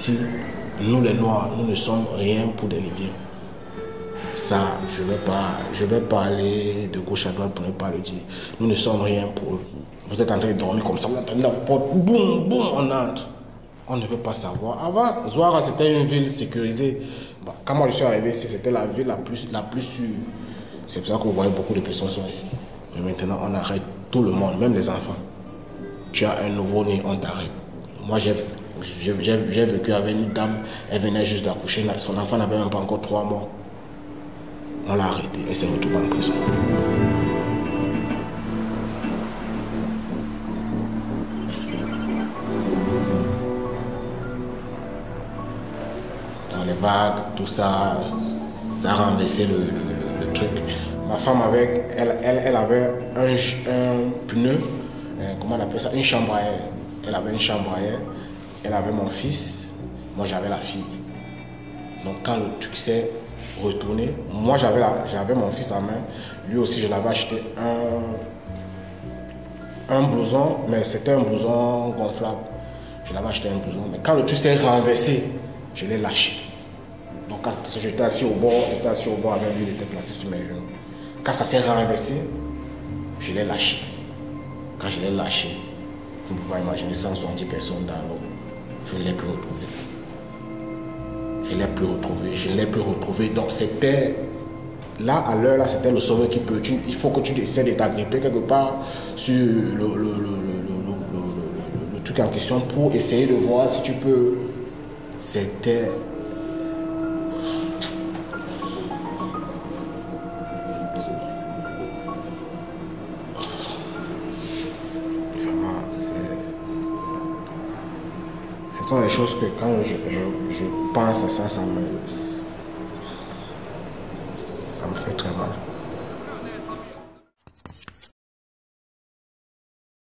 ici, nous les Noirs, nous ne sommes rien pour des Libyens. Ça, je vais pas aller de gauche à droite pour ne pas le dire. Nous ne sommes rien pour eux. Vous êtes en train de dormir comme ça, vous attendez la porte, boum, boum, on entre. On ne veut pas savoir. Avant, Zouara, c'était une ville sécurisée. Quand moi je suis arrivé ici, c'était la ville la plus sûre. C'est pour ça que vous voyez beaucoup de personnes sont ici. Mais maintenant, on arrête tout le monde, même les enfants. Tu as un nouveau-né, on t'arrête. Moi, j'ai vécu avec une dame, elle venait juste d'accoucher, son enfant n'avait même pas encore 3 mois. On l'a arrêté, elle s'est retrouvée en prison. Dans les vagues, tout ça, ça a renversé le truc. Ma femme, elle avait un pneu, comment on appelle ça, une chambre à air. Elle avait une chambre à air, elle avait mon fils, moi j'avais la fille. Donc quand le truc s'est retourné, moi j'avais mon fils en main, lui aussi je l'avais acheté un blouson, mais c'était un blouson gonflable. Je l'avais acheté un blouson, mais quand le truc s'est renversé, je l'ai lâché. Donc parce que j'étais assis au bord avec lui, il était placé sur mes genoux. Quand ça s'est renversé, je l'ai lâché. Quand je l'ai lâché, vous ne pouvez pas imaginer 170 personnes dans l'eau. Je ne l'ai plus retrouvé. Je ne l'ai plus retrouvé. Donc c'était, là à l'heure, là c'était le sauveur qui peut. Il faut que tu essaies de t'agripper quelque part sur le truc en question pour essayer de voir si tu peux. C'était... Ce sont des choses que quand je pense à ça,